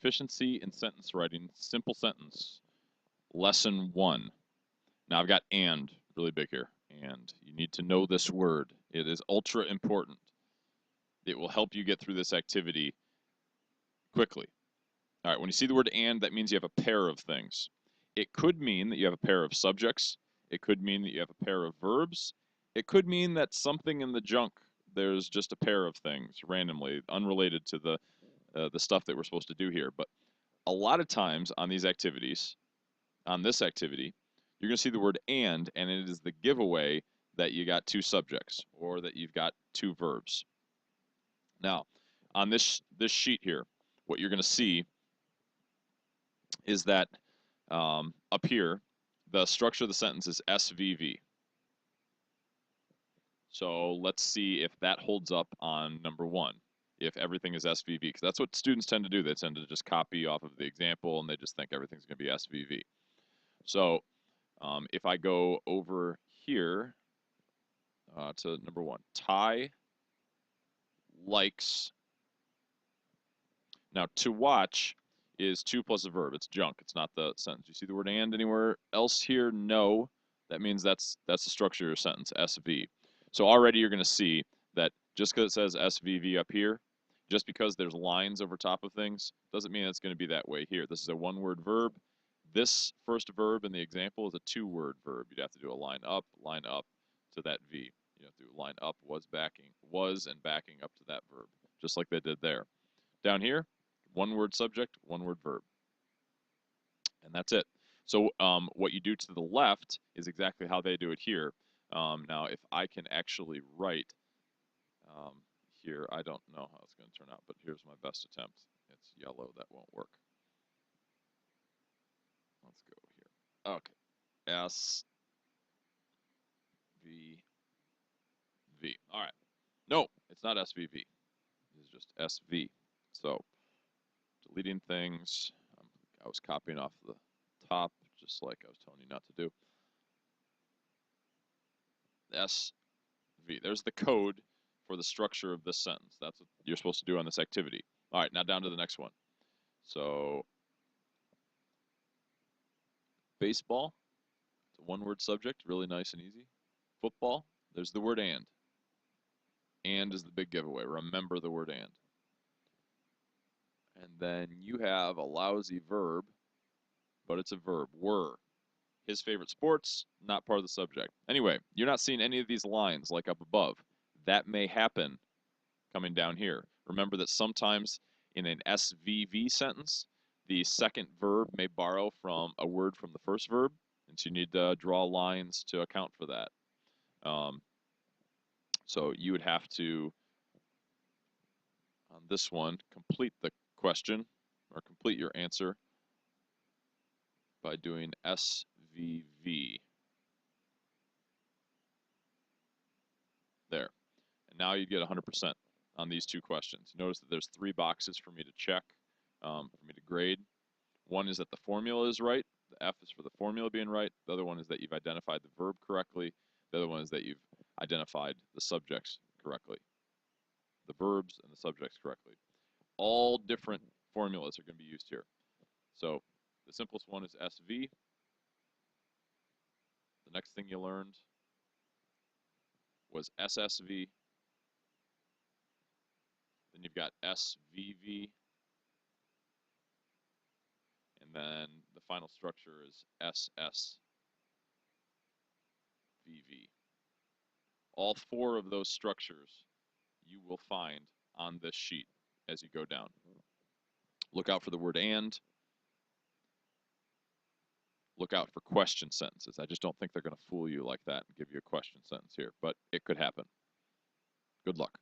Proficiency in Sentence Writing, Simple Sentence, Lesson 1. Now I've got and really big here, and you need to know this word. It is ultra important. It will help you get through this activity quickly. All right, when you see the word and, that means you have a pair of things. It could mean that you have a pair of subjects. It could mean that you have a pair of verbs. It could mean that something in the junk, there's just a pair of things randomly, unrelated to the stuff that we're supposed to do here. But a lot of times on these activities, on this activity, you're going to see the word and it is the giveaway that you got two subjects or that you've got two verbs. Now, on this sheet here, what you're going to see is that up here, the structure of the sentence is SVV. So let's see if that holds up on number 1, if everything is SVV, because that's what students tend to do. They tend to just copy off of the example, and they just think everything's going to be SVV. So if I go over here to number 1, Ty likes. Now, to watch is to plus a verb. It's junk. It's not the sentence. You see the word and anywhere else here? No. That means that's the structure of your sentence, SV. So already you're going to see that just because it says SVV up here, just because there's lines over top of things, doesn't mean it's going to be that way here. This is a one-word verb. This first verb in the example is a two-word verb. You'd have to do a line up to that V. You have to do line up, was and backing up to that verb, just like they did there. Down here, one-word subject, one-word verb. And that's it. So what you do to the left is exactly how they do it here. Now, if I can actually write here, I don't know how it's going to turn out, but here's my best attempt. It's yellow. That won't work. Let's go here. Okay. S, V, V. All right. No, it's not SVV. It's just SV. So deleting things. I was copying off the top, just like I was telling you not to do. SV. There's the code for the structure of this sentence. That's what you're supposed to do on this activity. All right, now down to the next one. So baseball, it's a one-word subject, really nice and easy. Football, there's the word and. And is the big giveaway. Remember the word and. And then you have a lousy verb, but it's a verb, were. His favorite sports, not part of the subject. Anyway, you're not seeing any of these lines like up above. That may happen coming down here. Remember that sometimes in an SVV sentence, the second verb may borrow from a word from the first verb, and so you need to draw lines to account for that. So you would have to, on this one, complete the question or complete your answer by doing SVV. There. And now you get 100% on these two questions. Notice that there's 3 boxes for me to check, for me to grade. One is that the formula is right. The F is for the formula being right. The other one is that you've identified the verb correctly. The other one is that you've identified the subjects correctly. The verbs and the subjects correctly. All different formulas are going to be used here. So the simplest one is SV. The next thing you learned was SSV. Then you've got SVV. And then the final structure is SSVV. All 4 of those structures you will find on this sheet as you go down. Look out for the word and. Look out for question sentences. I just don't think they're going to fool you like that and give you a question sentence here, but it could happen. Good luck.